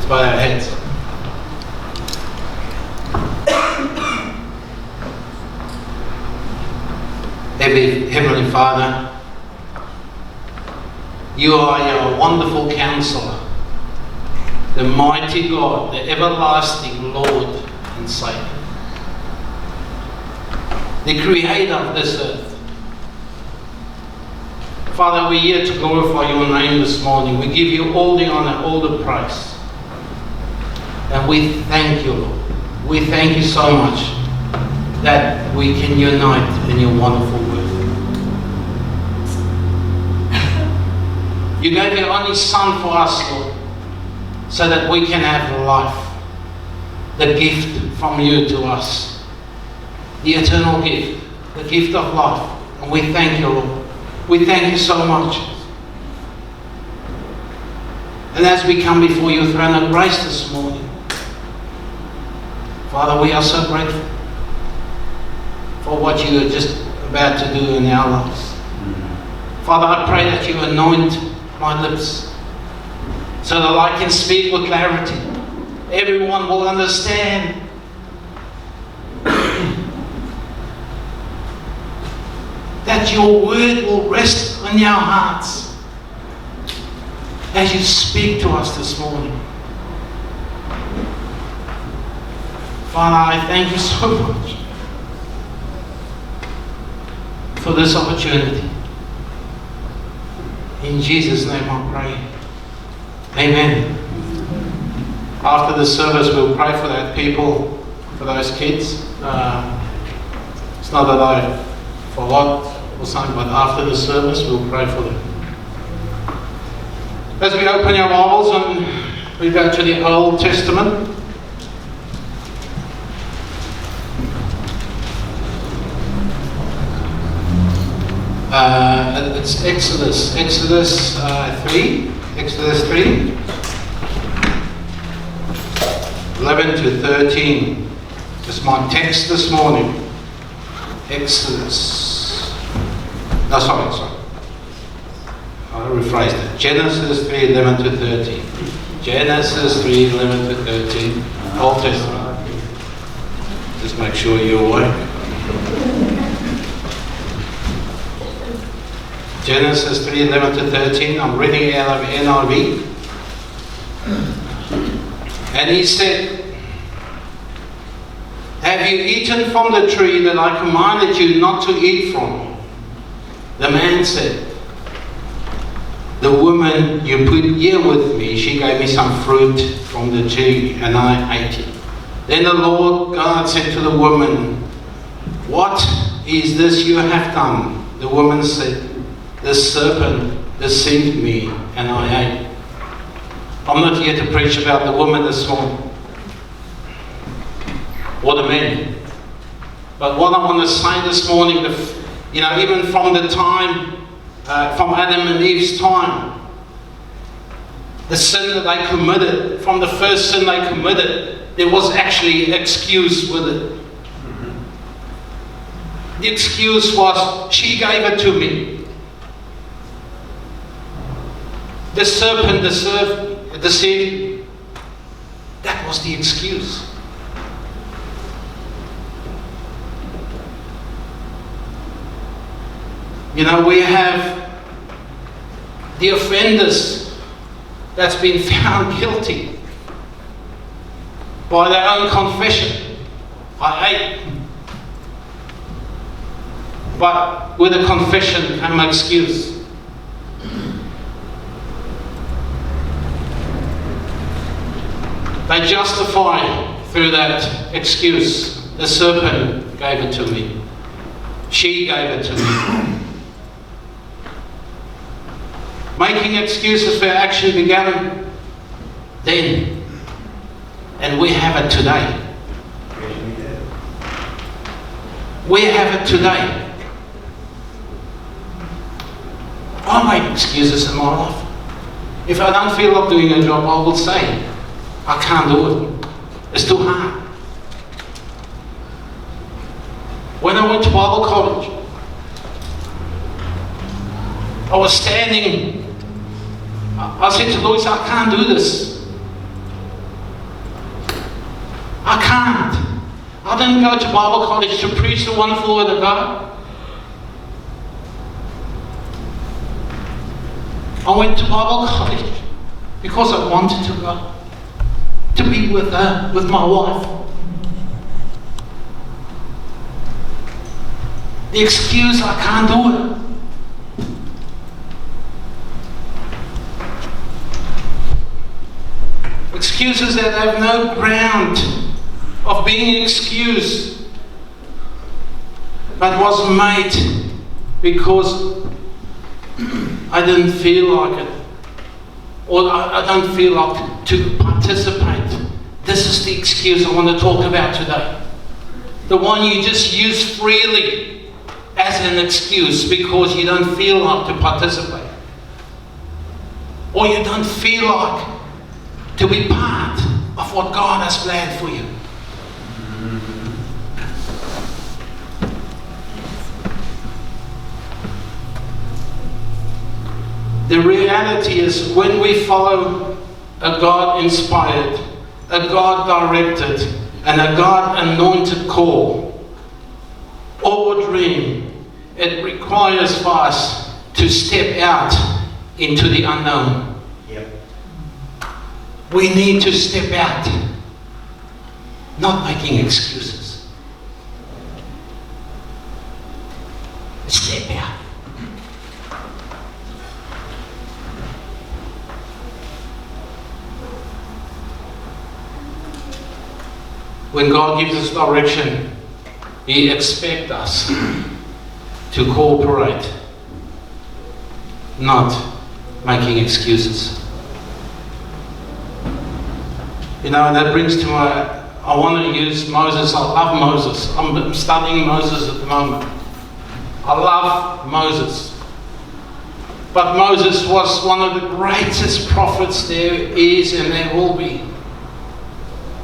Let's bow our heads. Heavenly Father, you are your wonderful counselor, the mighty God, the everlasting Lord and Saviour, the creator of this earth. Father, we're here to glorify your name this morning. We give you all the honor, all the praise. And we thank you, Lord. We thank you so much that we can unite in your wonderful word. You gave your only Son for us, Lord, so that we can have life. The gift from you to us. The eternal gift. The gift of life. And we thank you, Lord. We thank you so much. And as we come before your throne of grace this morning, Father, we are so grateful for what you are just about to do in our lives. Father, I pray that you anoint my lips so that I can speak with clarity. Everyone will understand. That your word will rest on our hearts as you speak to us this morning. Father, I thank you so much for this opportunity. In Jesus' name I pray. Amen. After the service, we'll pray for that people, for those kids. It's not that I forgot or something, but after the service, we'll pray for them. As we open our Bibles and we go to the Old Testament, it's Exodus 3, 11 to 13. It's my text this morning. I rephrased it. Genesis 3, 11 to 13. Genesis 3, 11 to 13. Old Testament. Just make sure you're awake. Genesis 3, 11 to 13. I'm reading out of NIV. And he said, "Have you eaten from the tree that I commanded you not to eat from?" The man said, "The woman you put here with me, she gave me some fruit from the tree and I ate it." Then the Lord God said to the woman, "What is this you have done?" The woman said, "The serpent deceived me and I ate." I'm not here to preach about the woman this morning or the man. But what I want to say this morning, even from the time, from Adam and Eve's time, the sin that they committed, from the first sin they committed, there was actually an excuse with it. The excuse was, she gave it to me. The serpent deceived me. That was the excuse. We have the offenders that's been found guilty by their own confession. I ate. But with a confession came an excuse. They justify through that excuse. The serpent gave it to me. She gave it to me. Making excuses for action began then. And we have it today. We have it today. I make excuses in my life. If I don't feel like doing a job, I will say, I can't do it. It's too hard. When I went to Bible college, I was standing. I said to Louis, I can't do this. I can't. I didn't go to Bible college to preach the wonderful word of God. I went to Bible college because I wanted to go. To be with her, with my wife. The excuse, I can't do it. Excuses that have no ground of being excused, but was made because I didn't feel like it, or I don't feel like to participate. This is the excuse I want to talk about today. The one you just use freely as an excuse because you don't feel like to participate, or you don't feel like to be part of what God has planned for you. The reality is, when we follow a God-inspired, a God-directed, and a God-anointed call or dream, it requires for us to step out into the unknown. Yep. We need to step out, not making excuses. Step out. When God gives us direction, He expects us to cooperate, not making excuses. You know, and that brings to I want to use Moses. I love Moses. I'm studying Moses at the moment. I love Moses. But Moses was one of the greatest prophets there is and there will be.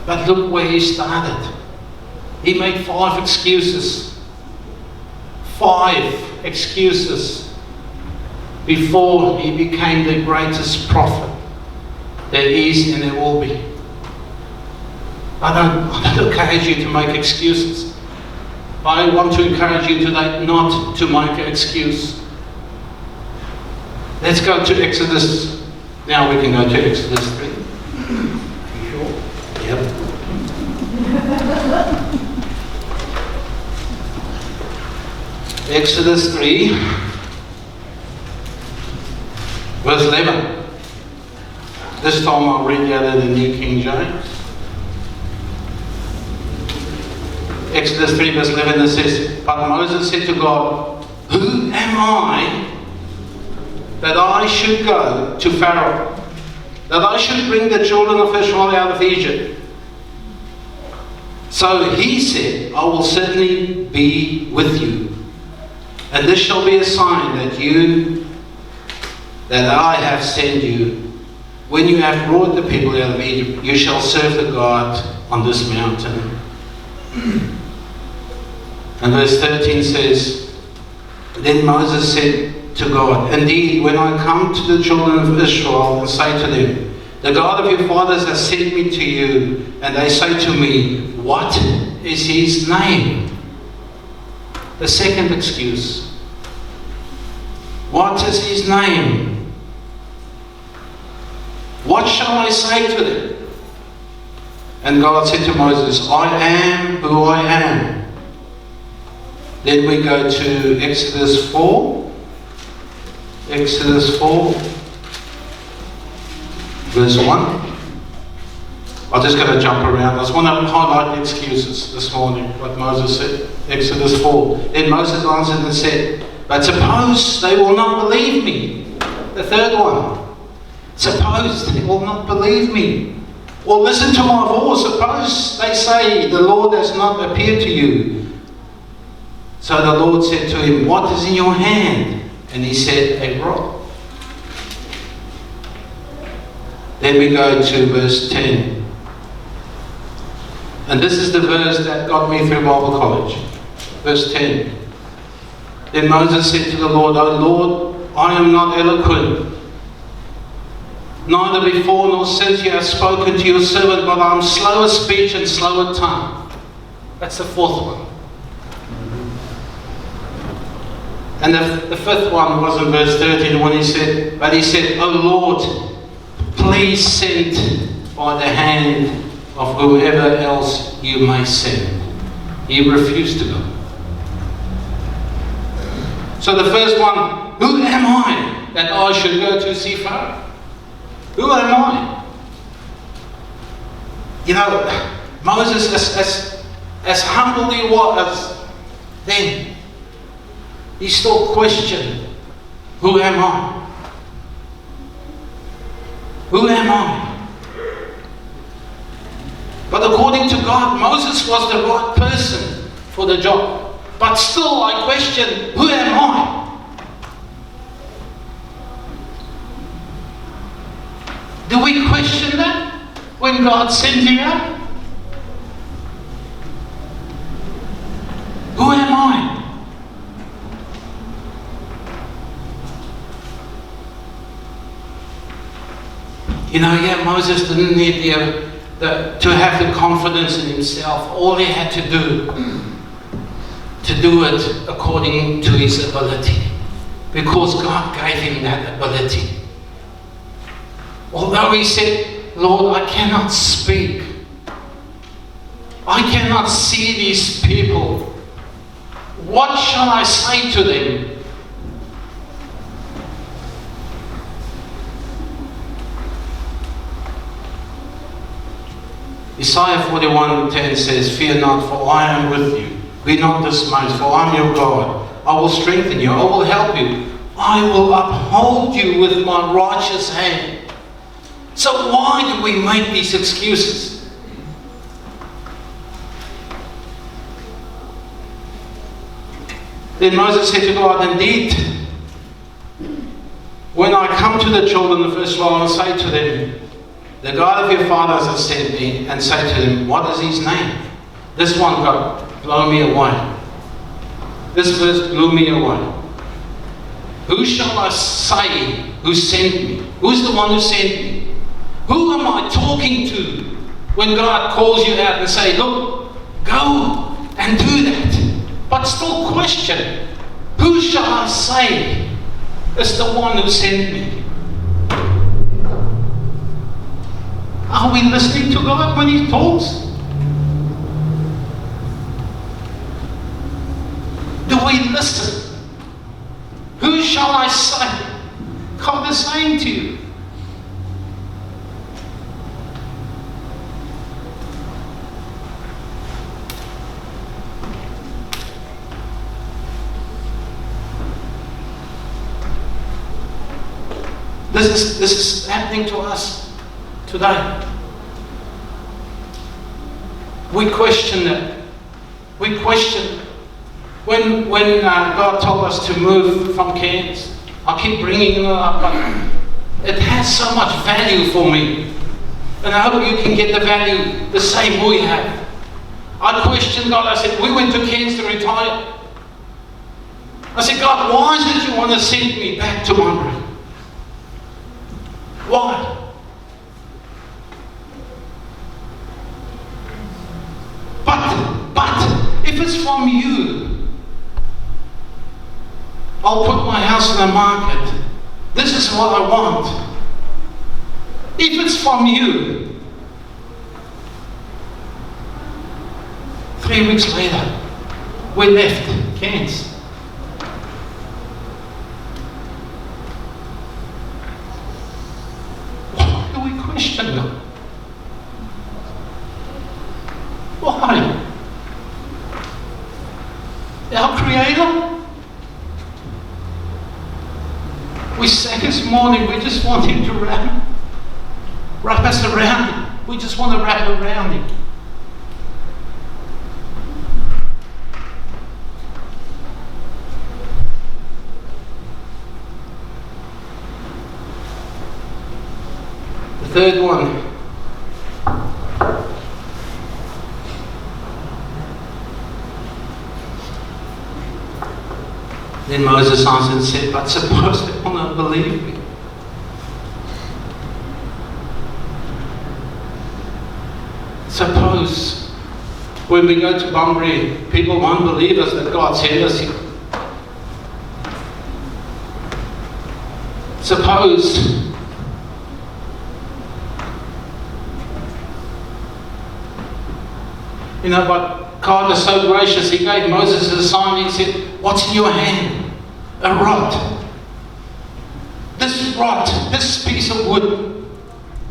But look where he started. He made 5 excuses. 5 excuses before he became the greatest prophet there is and there will be. I don't encourage you to make excuses. I want to encourage you today not to make an excuse. Let's go to Exodus. Now we can go to Exodus 3. You sure? Yep. Exodus 3, verse 11. This time I'll read out of the New King James. Exodus 3, verse 11, it says, "But Moses said to God, Who am I that I should go to Pharaoh, that I should bring the children of Israel out of Egypt? So he said, I will certainly be with you. And this shall be a sign that I have sent you. When you have brought the people out of Egypt, you shall serve the God on this mountain." And verse 13 says, "Then Moses said to God, Indeed, when I come to the children of Israel and say to them, The God of your fathers has sent me to you, and they say to me, What is his name?" The second excuse. What is his name? What shall I say to them? And God said to Moses, I am who I am. Then we go to Exodus 4. Exodus 4, verse 1. I'm just going to jump around. I just want to highlight the excuses this morning, what Moses said. Exodus 4. Then Moses answered and said, But suppose they will not believe me. The third one. Suppose they will not believe me. Or listen to my voice. Suppose they say, The Lord has not appeared to you. So the Lord said to him, What is in your hand? And he said, A rod. Then we go to verse 10. And this is the verse that got me through Bible college. Verse 10. Then Moses said to the Lord, O Lord, I am not eloquent, Neither before nor since you have spoken to your servant, but I am slow of speech and slow of tongue. That's the fourth one. And the fifth one was in verse 13 when he said, but he said, "O Lord, please send by the hand of whoever else you may send." He refused to go. So the first one, who am I that I should go to see Pharaoh? Who am I? You know, Moses, as humble he was then, he still questioned, who am I? Who am I? But according to God, Moses was the right person for the job. But still I question, who am I? Do we question that when God sent you out? Who am I? You know, yeah, Moses didn't need to have the confidence in himself. All he had to do it according to his ability, because God gave him that ability. Although he said, "Lord, I cannot speak. I cannot see these people. What shall I say to them?" Isaiah 41:10 says, "Fear not, for I am with you. Be not dismayed, for I am your God. I will strengthen you. I will help you. I will uphold you with my righteous hand." So why do we make these excuses? Then Moses said to God, "Indeed, when I come to the children of Israel and say to them, the God of your fathers has sent me," and say to them, "What is his name?" This one God blow me away. This verse blew me away. Who shall I say who sent me? Who's the one who sent me? Who am I talking to when God calls you out and say, "Look, go and do that"? But still question, who shall I say is the one who sent me? Are we listening to God when he talks? Do we listen? Who shall I say? God is saying to you. This is happening to us today. We question it. We question when God told us to move from Cairns. I keep bringing it up, but it has so much value for me, and I hope you can get the value the same we have. I questioned God. I said, we went to Cairns to retire. I said, God, why is it you want to send me back to Monterey? Why? But if it's from you, I'll put my house in the market. This is what I want. If it's from you. 3 weeks later, we left Cairns. Why do we question God? Why? Our Creator? We sang this morning, we just want Him to wrap us around. We just want to wrap around Him. The third one. Then Moses answered and said, but suppose they will not believe me. Suppose when we go to Bunbury, people won't believe us that God sent us here. Suppose but God is so gracious, He gave Moses a sign. He said, "What's in your hand?" A rod. This rod, this piece of wood,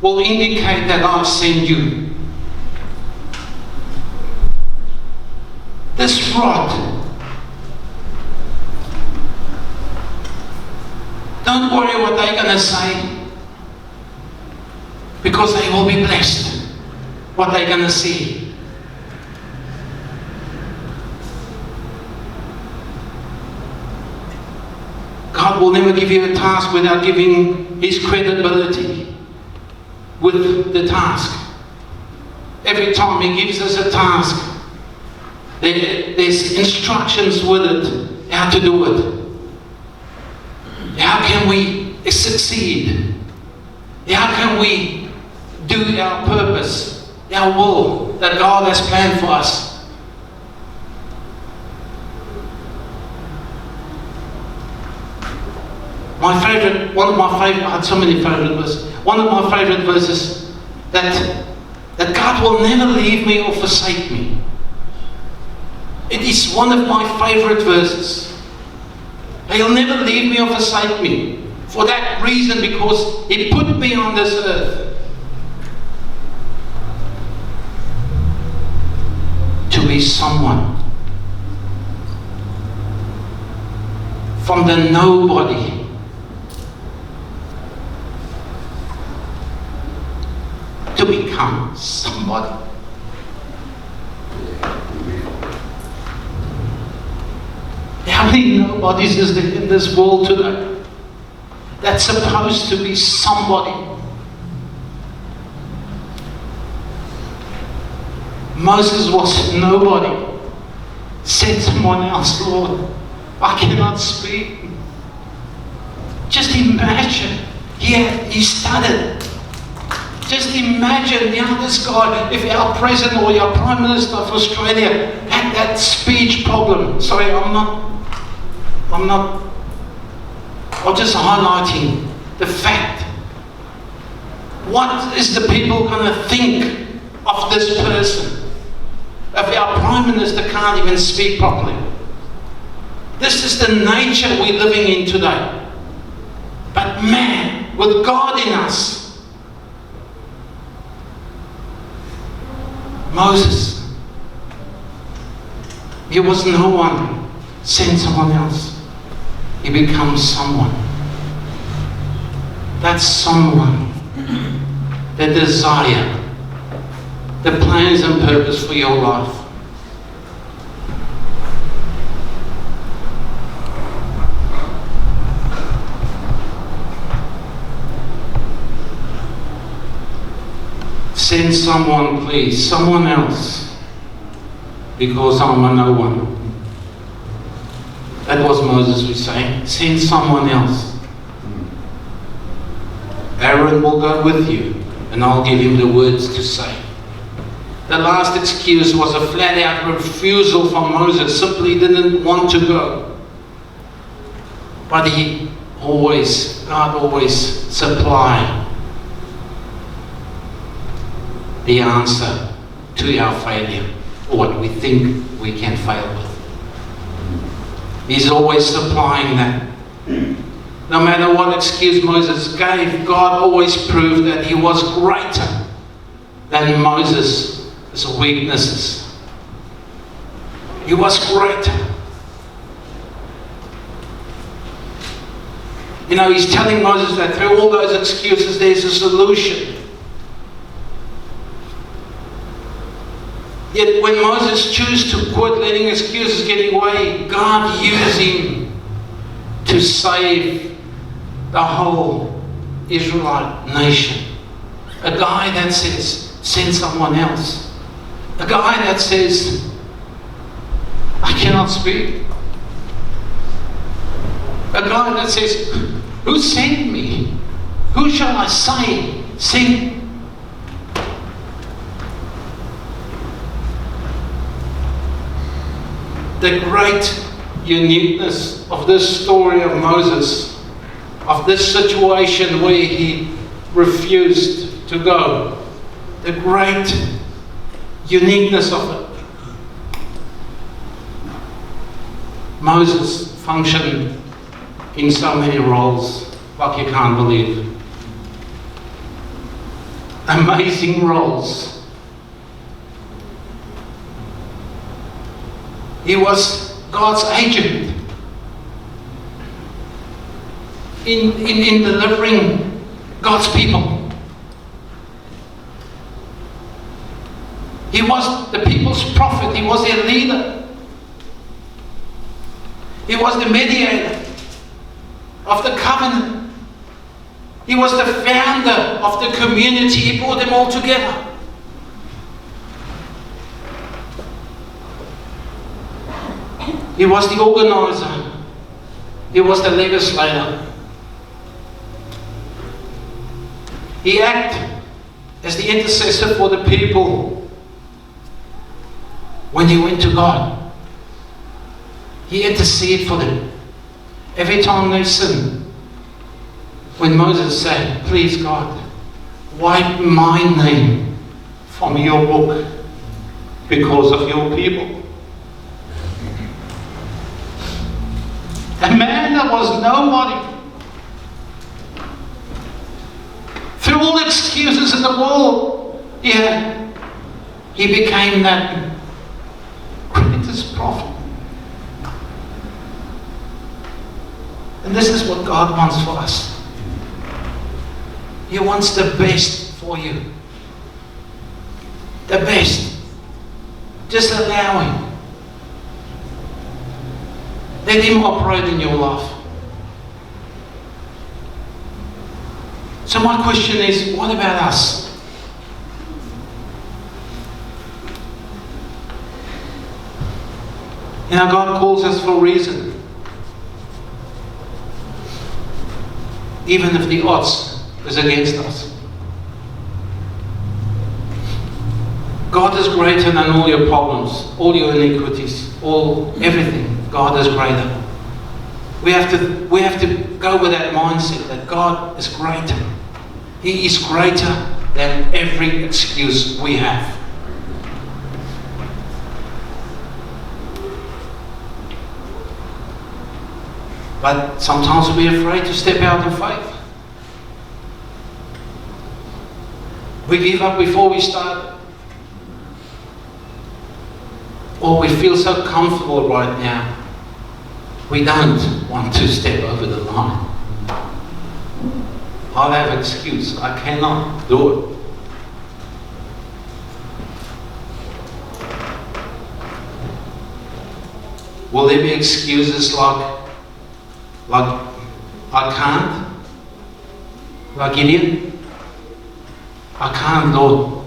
will indicate that I've sent you. This rod. Don't worry what they're going to say, because they will be blessed what they're going to see. God will never give you a task without giving His credibility with the task. Every time He gives us a task, there's instructions with it, how to do it. How can we succeed? How can we do our purpose, our will that God has planned for us? I had so many favorite verses. One of my favorite verses, that God will never leave me or forsake me. It is one of my favorite verses. He'll never leave me or forsake me. For that reason, because He put me on this earth to be someone from the nobody to become somebody. How many nobodies is there in this world today that's supposed to be somebody? Moses was nobody. Said someone else, "Lord, I cannot speak." Just imagine. He stuttered. Just imagine, this guy, if our President or our Prime Minister of Australia had that speech problem. Sorry, I'm just highlighting the fact. What is the people going to think of this person if our Prime Minister can't even speak properly? This is the nature we're living in today. But man, with God in us, Moses, he was no one, sent someone else. He becomes someone. That's someone. The desire, the plans and purpose for your life. Send someone, please, someone else, because I'm a no one. That was Moses was saying. Send someone else. Aaron will go with you, and I'll give him the words to say. The last excuse was a flat-out refusal from Moses. Simply didn't want to go. But God always supplied the answer to our failure, or what we think we can fail with. He's always supplying that. No matter what excuse Moses gave, God always proved that He was greater than Moses' weaknesses. He was greater. He's telling Moses that through all those excuses there's a solution. Yet when Moses chose to quit letting excuses get away, God used him to save the whole Israelite nation. A guy that says, send someone else. A guy that says, I cannot speak. A guy that says, who sent me? Who shall I say? Send. the great uniqueness of this story of Moses, of this situation where he refused to go. The great uniqueness of it. Moses functioned in so many roles, like you can't believe. Amazing roles. He was God's agent in delivering God's people. He was the people's prophet. He was their leader. He was the mediator of the covenant. He was the founder of the community. He brought them all together. He was the organizer. He was the legislator. He acted as the intercessor for the people when he went to God. He interceded for them. Every time they sinned, when Moses said, please God, wipe my name from your book because of your people. A man that was nobody, through all the excuses in the world, he became that greatest prophet. And this is what God wants for us. He wants the best for you. The best. Just allow Him. Let Him operate in your life. So my question is, what about us? You know, God calls us for a reason. Even if the odds is against us. God is greater than all your problems, all your iniquities, everything. God is greater. We have to go with that mindset that God is greater. He is greater than every excuse we have. But sometimes we're afraid to step out in faith. We give up before we start. Or we feel so comfortable right now, we don't want to step over the line. I'll have an excuse. I cannot do it. Will there be excuses like I can't? Like Gideon? I can't, Lord.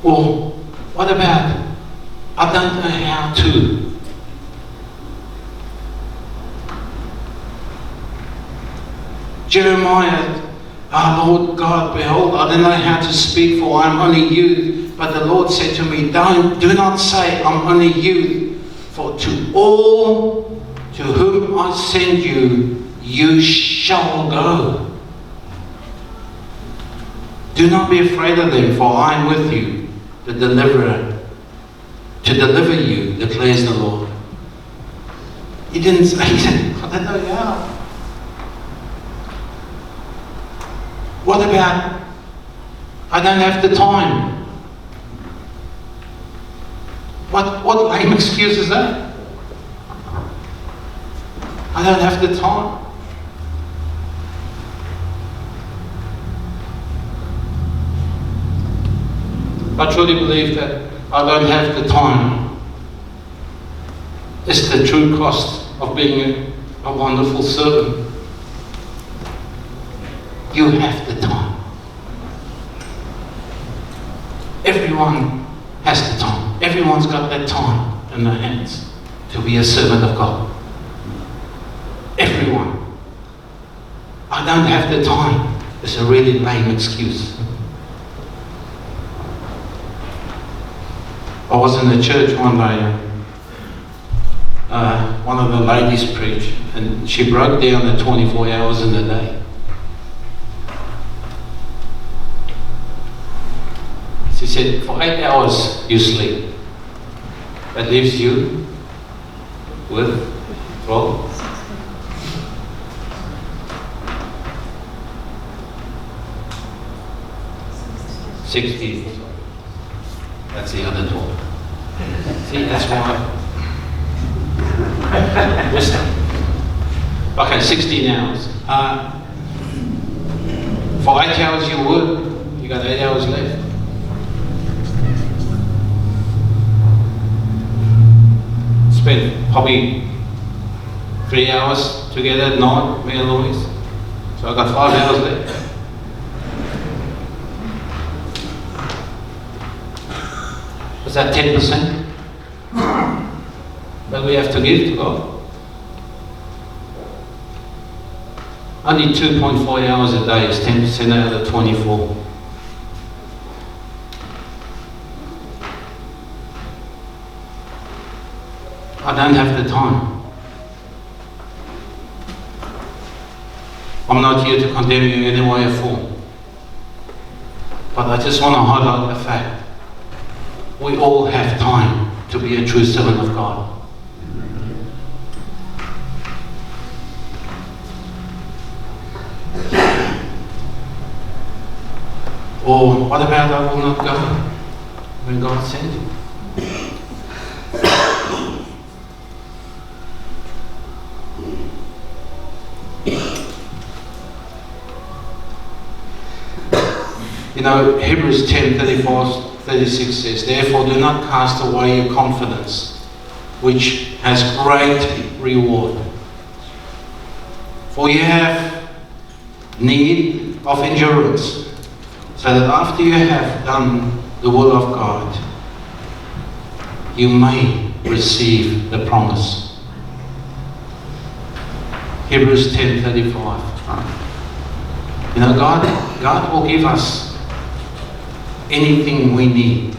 Or what about, I don't know how to? Jeremiah, Lord God, behold, I don't know how to speak, for I am only youth. But the Lord said to me, do not say, I'm only youth, for to all to whom I send you, you shall go. Do not be afraid of them, for I am with you, the deliverer, to deliver you, declares the Lord. He didn't say, he said, I don't know how. What about, I don't have the time? What lame excuse is that? I don't have the time. I truly believe that I don't have the time. It's the true cost of being a wonderful servant. You have the time. Everyone has the time. Everyone's got that time in their hands to be a servant of God. Everyone. I don't have the time. It's a really lame excuse. I was in the church one day, one of the ladies preached, and she broke down the 24 hours in a day. She said, for 8 hours you sleep. That leaves you with 12. 60. That's the other 12. See, that's why. Wisdom. Okay, 16 hours. For 8 hours you work, you got 8 hours left. Spend probably 3 hours together at night, me and Louise. So I got 5 hours left. Is that 10%? That we have to give to God? Only 2.4 hours a day is 10% out of 24. I don't have the time. I'm not here to condemn you in any way or form. But I just want to highlight the fact we all have time to be a true servant of God. Or what about I will not go when God sends you? You know, Hebrews 10:34-36 says, therefore do not cast away your confidence, which has great reward. For you have need of endurance, so that after you have done the will of God, you may receive the promise. Hebrews 10:35. You know, God will give us anything we need.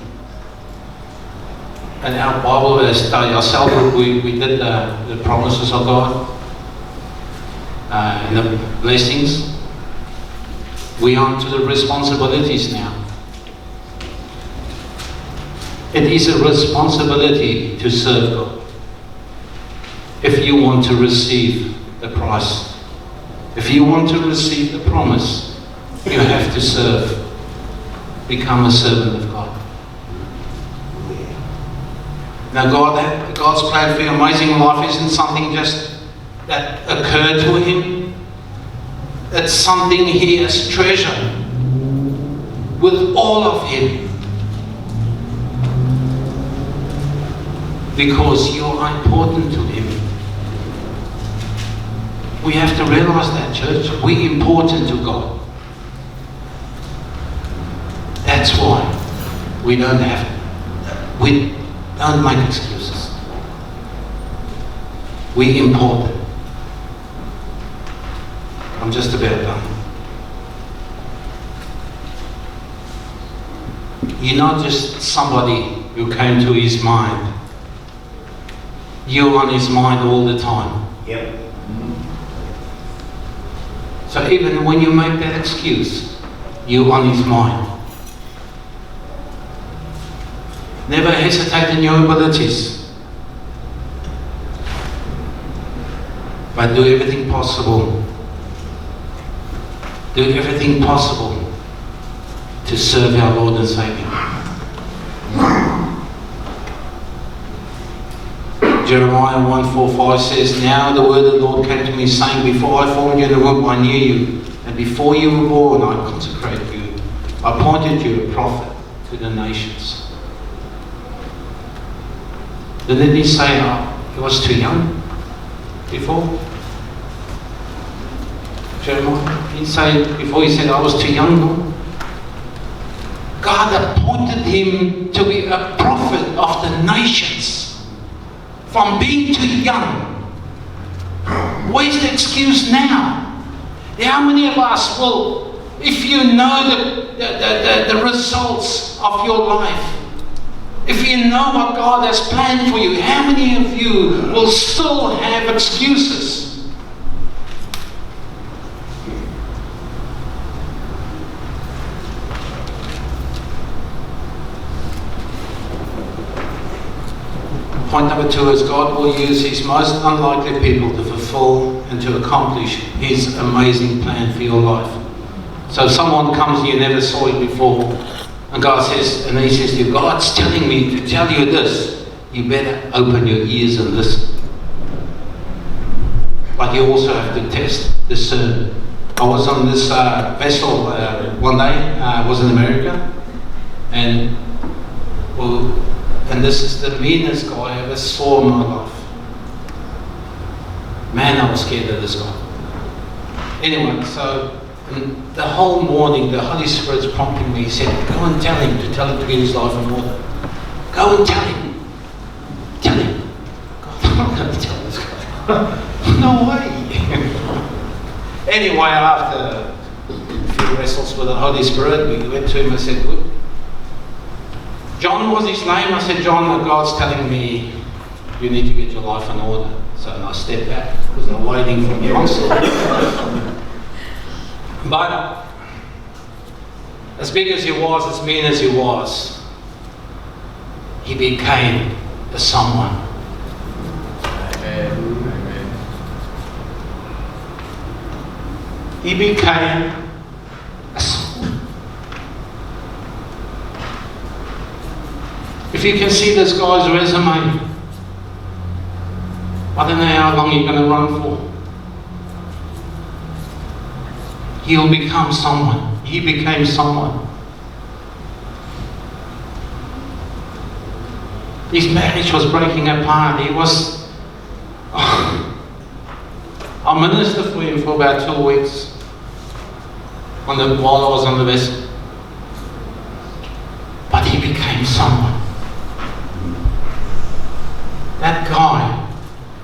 And our Bible study, ourselves, we did the promises of God and the blessings. We are on to the responsibilities now. It is a responsibility to serve God. If you want to receive the price, if you want to receive the promise, you have to serve. Become a servant of God. Now God's plan for your amazing life isn't something just that occurred to Him. It's something He has treasured with all of Him. Because you are important to Him. We have to realize that, church. We're important to God. That's why we don't make excuses. We important. I'm just about done. You're not just somebody who came to His mind. You're on His mind all the time. Yep. So even when you make that excuse, you're on His mind. Never hesitate in your abilities, but do everything possible. Do everything possible to serve our Lord and Savior. Jeremiah 1:4-5 says, now the word of the Lord came to me, saying, before I formed you in the womb, I knew you, and before you were born, I consecrated you. I appointed you a prophet to the nations. Didn't He say he was too young before? Jeremiah? He didn't say before, He said, I was too young, Lord. God appointed him to be a prophet of the nations from being too young. Where's the excuse now? How many of us will if you know the results of your life, if you know what God has planned for you, how many of you will still have excuses? Point number 2 is God will use His most unlikely people to fulfill and to accomplish His amazing plan for your life. So if someone comes you never saw it before, and God says, and He says to you, God's telling me to tell you this, you better open your ears and listen. But you also have to discern. I was on this vessel one day, I was in America, and this is the meanest guy I ever saw in my life. Man, I was scared of this guy. Anyway, so the whole morning the Holy Spirit's prompting me. He said, go and tell him to get his life in order. Go and tell him. Tell him. God, I'm not going to tell this guy. No way. Anyway, after a few wrestles with the Holy Spirit, we went to him and said, look, John was his name. I said, John, God's telling me you need to get your life in order. So I stepped back because I'm waiting for the answer. But as big as he was, as mean as he was, he became a someone. Amen. He became a someone. If you can see this guy's resume, I don't know how long you're going to run for. He'll become someone. He became someone. His marriage was breaking apart. He was... I ministered for him for about 2 weeks while I was on the vessel. But he became someone. That guy,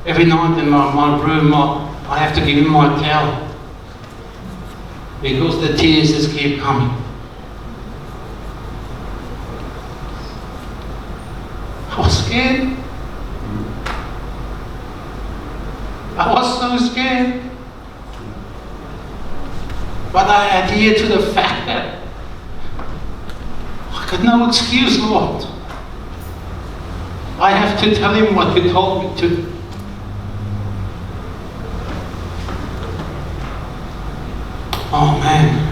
every night in my room, I have to give him my towel because the tears just keep coming. I was scared. I was so scared. But I adhered to the fact that I got no excuse, Lord. I have to tell him what you told me to. Oh man.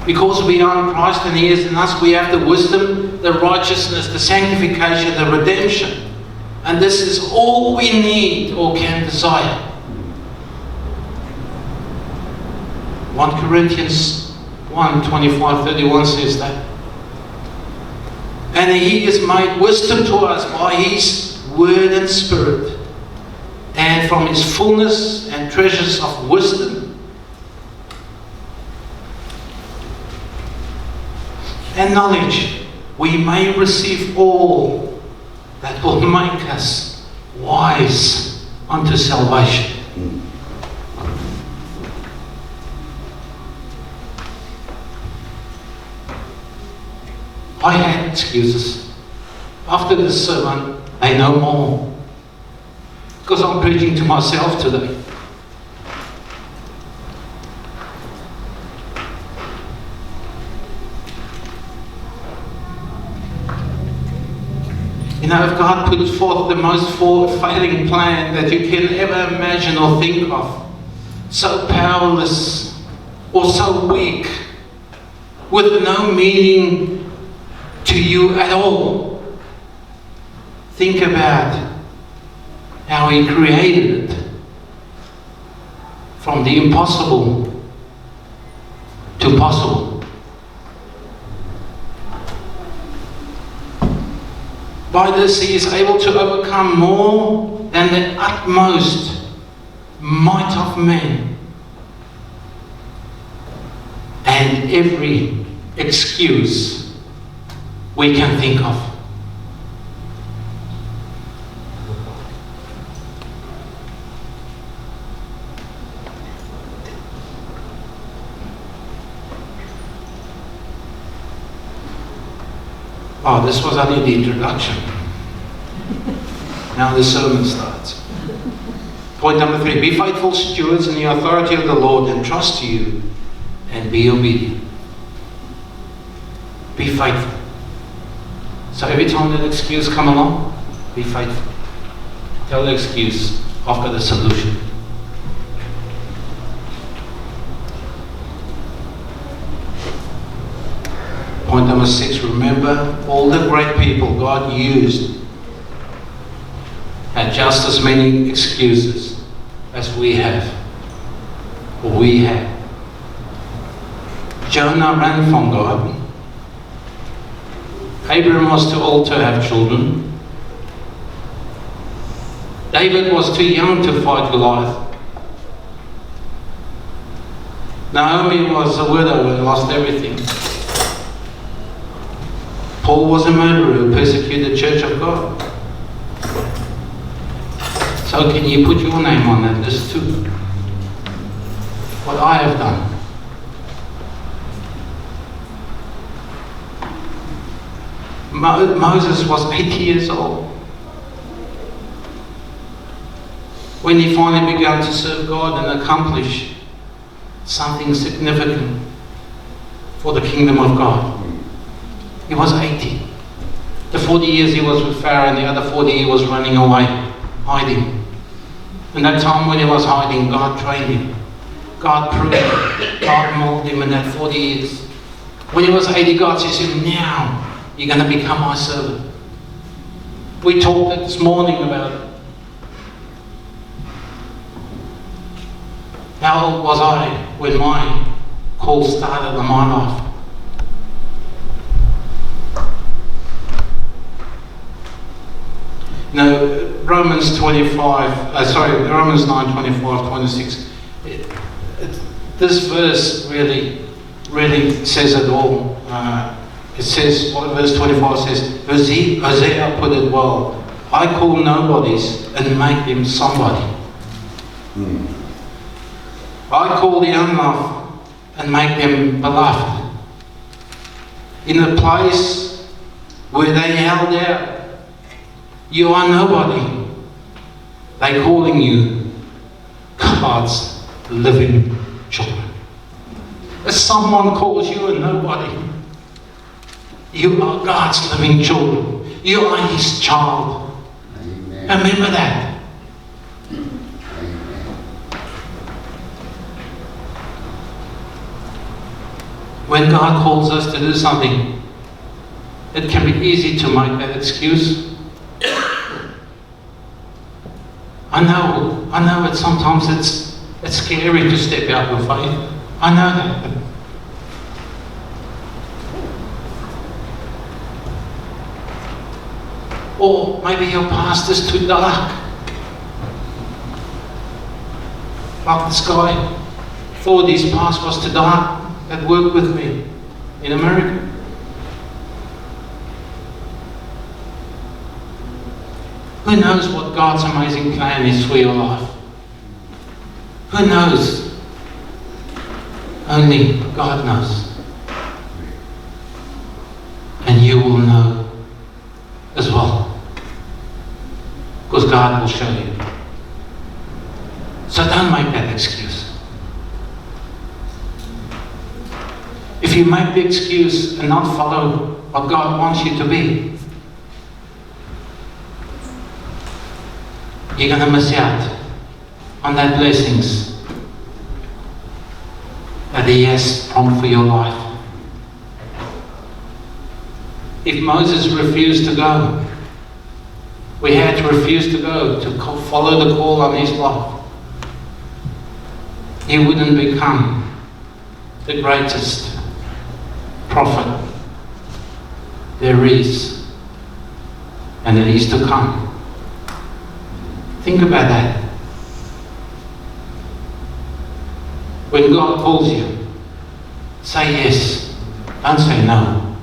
Because we are in Christ and He is in us, we have the wisdom, the righteousness, the sanctification, the redemption. And this is all we need or can desire. 1 Corinthians 1:25-31 says that. And He is made wisdom to us by His word and spirit, and from His fullness and treasures of wisdom and knowledge, we may receive all that will make us wise unto salvation. I had excuses. After this sermon, I know more. Because I'm preaching to myself today. You know, if God puts forth the most failing plan that you can ever imagine or think of, so powerless or so weak, with no meaning to you at all, think about how He created it from the impossible to possible. By this He is able to overcome more than the utmost might of men and every excuse we can think of. Oh, this was only the introduction. Now the sermon starts. Point number 3, be faithful stewards in the authority of the Lord, and trust you and be obedient. Be faithful. So every time that excuse come along, be faithful. Tell the excuse, I've got a solution. Point number 6, remember all the great people God used had just as many excuses as we have. Or we have. Jonah ran from God. Abraham was too old to have children. David was too young to fight Goliath. Naomi was a widow and lost everything. Paul was a murderer who persecuted the church of God. So can you put your name on that list too? What I have done. Moses was 80 years old when he finally began to serve God and accomplish something significant for the kingdom of God. He was 80. The 40 years he was with Pharaoh, and the other 40 he was running away, hiding. And that time when he was hiding, God trained him. God proved him. God molded him in that 40 years. When he was 80, God says to him, now you're going to become my servant. We talked this morning about it. How old was I when my call started in my life? No, Romans 9:25, 26. This verse really says it all. It says, what verse 25 says, Hosea put it well, I call nobodies and make them somebody. I call the unloved and make them beloved. In a place where they held out, you are nobody. They're calling you God's living children. If someone calls you a nobody, you are God's living children. You are His child. Amen. Remember that. Amen. When God calls us to do something, it can be easy to make that excuse. I know it sometimes it's scary to step out with faith. I know that. Or maybe your past is too dark. Like this guy thought his past was too dark that worked with me in America. Who knows what God's amazing plan is for your life? Who knows? Only God knows. And you will know as well. Because God will show you. So don't make that excuse. If you make the excuse and not follow what God wants you to be, you're going to miss out on that blessings that He has promised for your life. If Moses refused to go, we had to refuse to go to follow the call on his life. He wouldn't become the greatest prophet there is and that is to come. Think about that. When God calls you, say yes. Don't say no.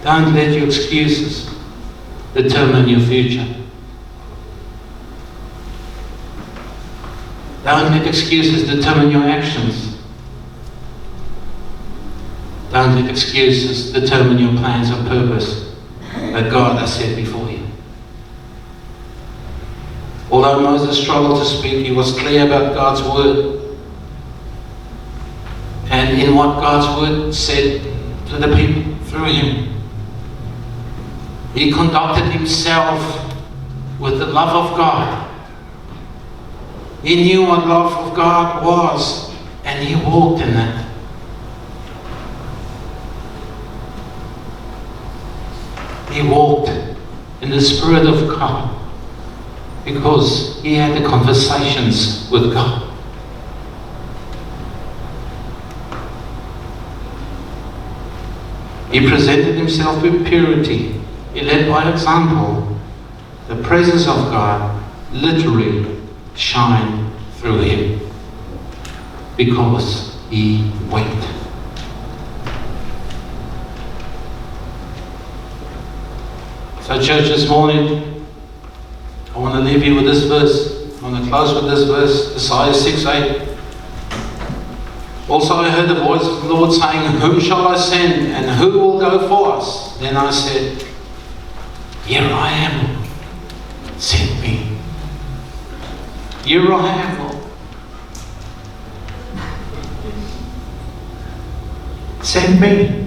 Don't let your excuses determine your future. Don't let excuses determine your actions. Don't let excuses determine your plans or purpose that God has set before you. Although Moses struggled to speak, he was clear about God's word and in what God's word said to the people through him. He conducted himself with the love of God. He knew what love of God was, and he walked in it. He walked in the Spirit of God because he had the conversations with God. He presented himself with purity. He led by example. The presence of God literally shined through him because he went. So church, this morning, I want to leave you with this verse. I want to close with this verse, Isaiah 6:8. Also I heard the voice of the Lord saying, whom shall I send, and who will go for us? Then I said, here I am, send me. Here I am, Lord. Send me.